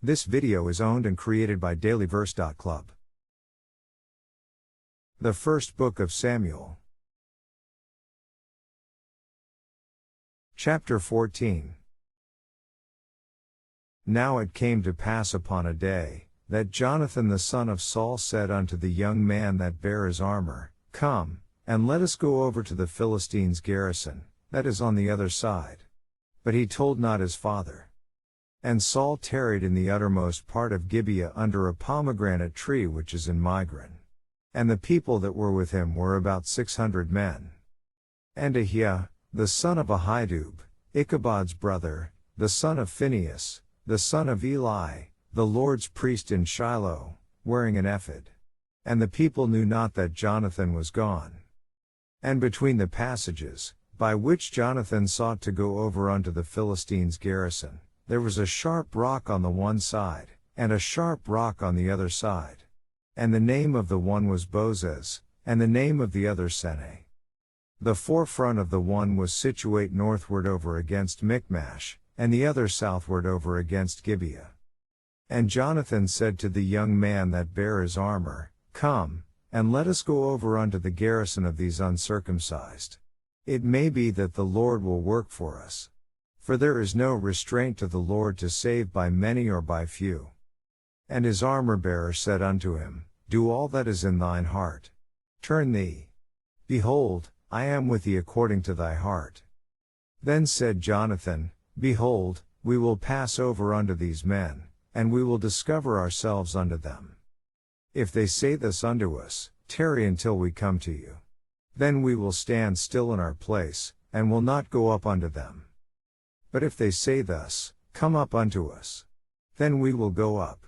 This video is owned and created by dailyverse.club. The First Book of Samuel. Chapter 14. Now it came to pass upon a day, that Jonathan the son of Saul said unto the young man that bare his armor, Come, and let us go over to the Philistines' garrison, that is on the other side. But he told not his father. And Saul tarried in the uttermost part of Gibeah under a pomegranate tree which is in Migron. And the people that were with him were about 600 men. And Ahiah, the son of Ahitub, Ichabod's brother, the son of Phinehas, the son of Eli, the Lord's priest in Shiloh, wearing an ephod. And the people knew not that Jonathan was gone. And between the passages, by which Jonathan sought to go over unto the Philistines' garrison, there was a sharp rock on the one side, and a sharp rock on the other side. And the name of the one was Bozez, and the name of the other Seneh. The forefront of the one was situate northward over against Michmash, and the other southward over against Gibeah. And Jonathan said to the young man that bare his armor, Come, and let us go over unto the garrison of these uncircumcised. It may be that the Lord will work for us. For there is no restraint to the Lord to save by many or by few. And his armor-bearer said unto him, Do all that is in thine heart. Turn thee. Behold, I am with thee according to thy heart. Then said Jonathan, Behold, we will pass over unto these men, and we will discover ourselves unto them. If they say thus unto us, Tarry until we come to you. Then we will stand still in our place, and will not go up unto them. But if they say thus, Come up unto us. Then we will go up.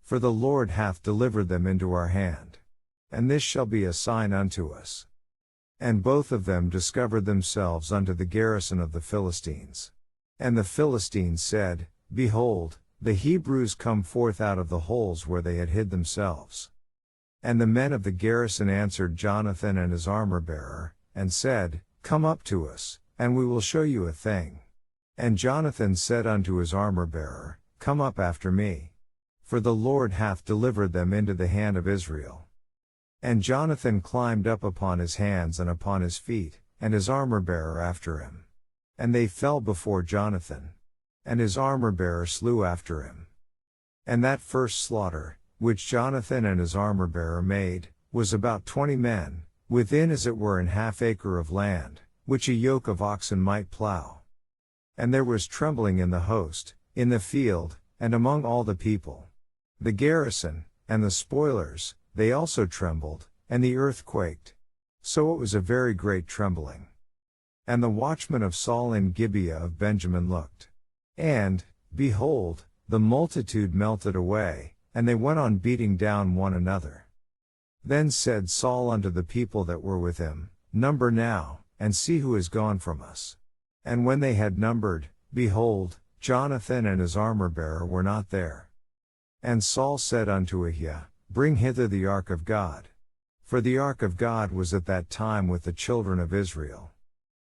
For the Lord hath delivered them into our hand. And this shall be a sign unto us. And both of them discovered themselves unto the garrison of the Philistines. And the Philistines said, Behold, the Hebrews come forth out of the holes where they had hid themselves. And the men of the garrison answered Jonathan and his armor-bearer, and said, Come up to us, and we will show you a thing. And Jonathan said unto his armor-bearer, Come up after me. For the Lord hath delivered them into the hand of Israel. And Jonathan climbed up upon his hands and upon his feet, and his armor-bearer after him. And they fell before Jonathan. And his armor-bearer slew after him. And that first slaughter, which Jonathan and his armor-bearer made, was about 20 men, within as it were an half-acre of land, which a yoke of oxen might plow. And there was trembling in the host, in the field, and among all the people. The garrison, and the spoilers, they also trembled, and the earth quaked. So it was a very great trembling. And the watchmen of Saul in Gibeah of Benjamin looked. And, behold, the multitude melted away, and they went on beating down one another. Then said Saul unto the people that were with him, Number now, and see who is gone from us. And when they had numbered, behold, Jonathan and his armor-bearer were not there. And Saul said unto Ahiah, Bring hither the ark of God. For the ark of God was at that time with the children of Israel.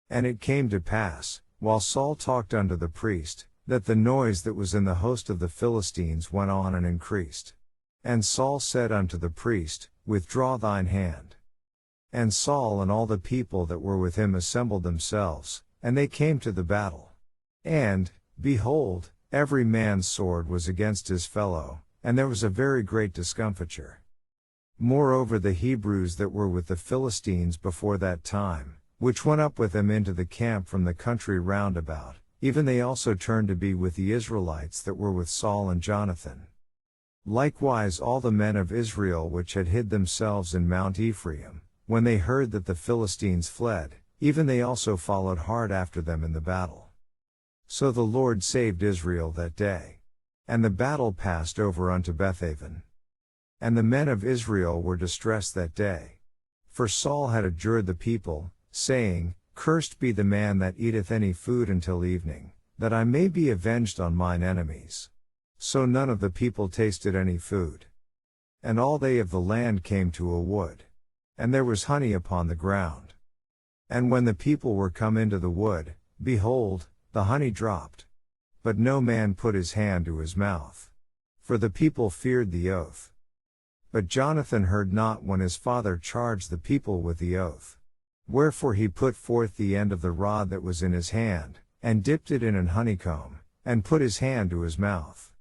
And it came to pass, while Saul talked unto the priest, that the noise that was in the host of the Philistines went on and increased. And Saul said unto the priest, Withdraw thine hand. And Saul and all the people that were with him assembled themselves, and they came to the battle. And, behold, every man's sword was against his fellow, and there was a very great discomfiture. Moreover the Hebrews that were with the Philistines before that time, which went up with them into the camp from the country round about, even they also turned to be with the Israelites that were with Saul and Jonathan. Likewise all the men of Israel which had hid themselves in Mount Ephraim, when they heard that the Philistines fled, even they also followed hard after them in the battle. So the Lord saved Israel that day. And the battle passed over unto Bethaven. And the men of Israel were distressed that day. For Saul had adjured the people, saying, Cursed be the man that eateth any food until evening, that I may be avenged on mine enemies. So none of the people tasted any food. And all they of the land came to a wood. And there was honey upon the ground. And when the people were come into the wood, behold, the honey dropped. But no man put his hand to his mouth. for the people feared the oath. But Jonathan heard not when his father charged the people with the oath. Wherefore he put forth the end of the rod that was in his hand, and dipped it in an honeycomb, and put his hand to his mouth.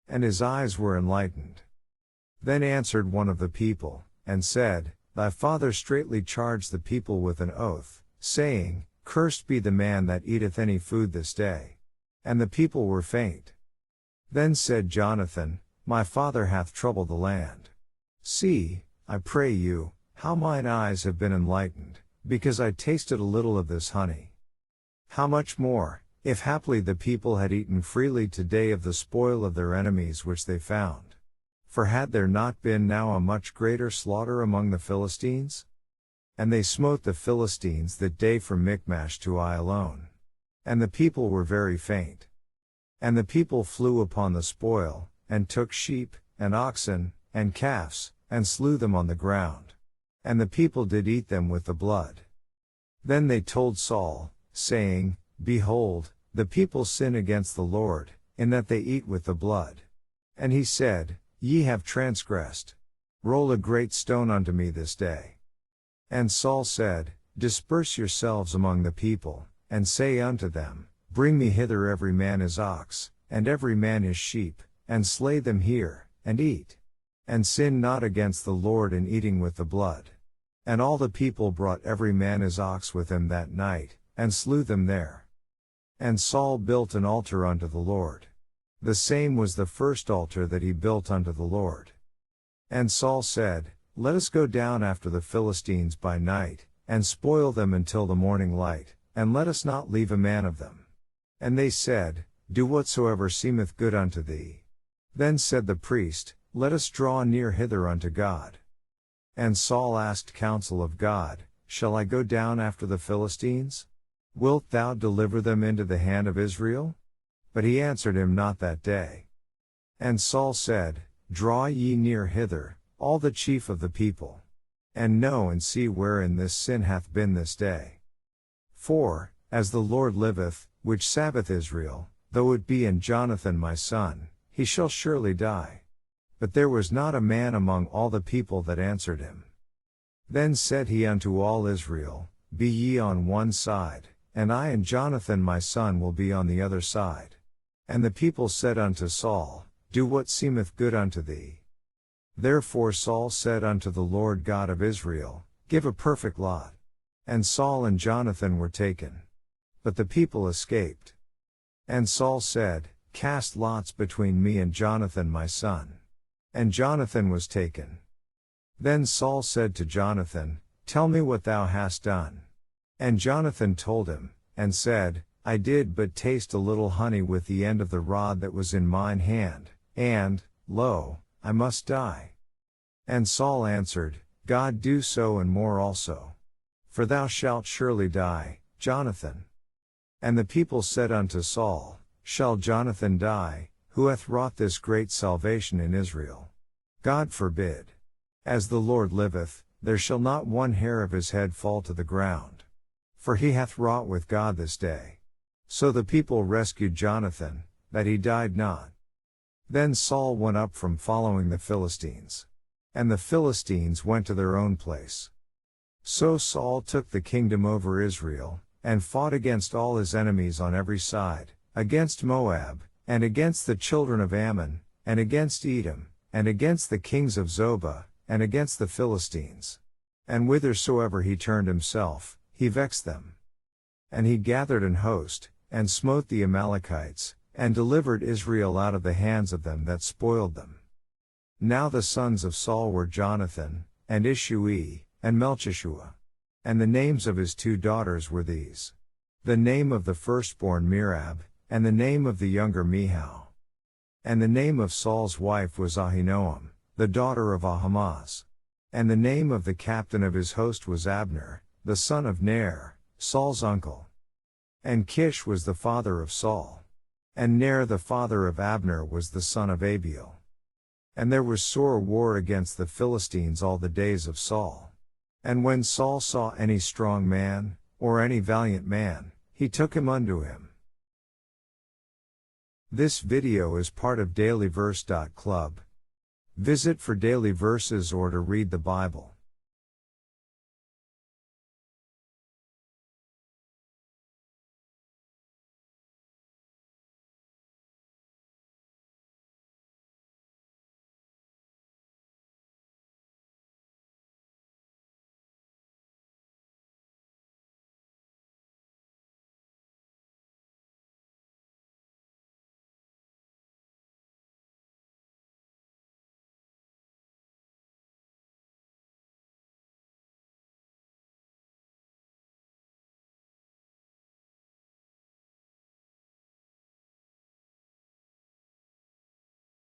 And his eyes were enlightened. Then answered one of the people, and said, Thy father straitly charged the people with an oath, saying, Cursed be the man that eateth any food this day. And the people were faint. Then said Jonathan, My father hath troubled the land. See, I pray you, how mine eyes have been enlightened, because I tasted a little of this honey. How much more, if haply the people had eaten freely today of the spoil of their enemies which they found. For had there not been now a much greater slaughter among the Philistines? And they smote the Philistines that day from Michmash to Ajalon. And the people were very faint. And the people flew upon the spoil, and took sheep, and oxen, and calves, and slew them on the ground. And the people did eat them with the blood. Then they told Saul, saying, Behold, the people sin against the Lord, in that they eat with the blood. And he said, Ye have transgressed. Roll a great stone unto me this day. And Saul said, Disperse yourselves among the people, and say unto them, Bring me hither every man his ox, and every man his sheep, and slay them here, and eat. And sin not against the Lord in eating with the blood. And all the people brought every man his ox with him that night, and slew them there. And Saul built an altar unto the Lord. The same was the first altar that he built unto the Lord. And Saul said, Let us go down after the Philistines by night, and spoil them until the morning light, and let us not leave a man of them. And they said, Do whatsoever seemeth good unto thee. Then said the priest, Let us draw near hither unto God. And Saul asked counsel of God, Shall I go down after the Philistines? Wilt thou deliver them into the hand of Israel? But he answered him not that day. And Saul said, Draw ye near hither, all the chief of the people. And know and see wherein this sin hath been this day. For, as the Lord liveth, which saveth Israel, though it be in Jonathan my son, he shall surely die. But there was not a man among all the people that answered him. Then said he unto all Israel, Be ye on one side, and I and Jonathan my son will be on the other side. And the people said unto Saul, Do what seemeth good unto thee. Therefore Saul said unto the Lord God of Israel, Give a perfect lot. And Saul and Jonathan were taken. But the people escaped. And Saul said, Cast lots between me and Jonathan my son. And Jonathan was taken. Then Saul said to Jonathan, Tell me what thou hast done. And Jonathan told him, and said, I did but taste a little honey with the end of the rod that was in mine hand, and, lo, I must die. And Saul answered, God do so and more also. For thou shalt surely die, Jonathan. And the people said unto Saul, Shall Jonathan die, who hath wrought this great salvation in Israel? God forbid. As the Lord liveth, there shall not one hair of his head fall to the ground. For he hath wrought with God this day. So the people rescued Jonathan, that he died not. Then Saul went up from following the Philistines. And the Philistines went to their own place. So Saul took the kingdom over Israel, and fought against all his enemies on every side, against Moab, and against the children of Ammon, and against Edom, and against the kings of Zobah, and against the Philistines. And whithersoever he turned himself, he vexed them. And he gathered an host, and smote the Amalekites, and delivered Israel out of the hands of them that spoiled them. Now the sons of Saul were Jonathan, and Ishui, and Melchishua. And the names of his 2 daughters were these. The name of the firstborn Merab, and the name of the younger Mihal. And the name of Saul's wife was Ahinoam, the daughter of Ahimaaz. And the name of the captain of his host was Abner, the son of Ner, Saul's uncle. And Kish was the father of Saul. And Ner the father of Abner was the son of Abiel. And there was sore war against the Philistines all the days of Saul. And when Saul saw any strong man, or any valiant man, he took him unto him. This video is part of dailyverse.club. Visit for daily verses or to read the Bible.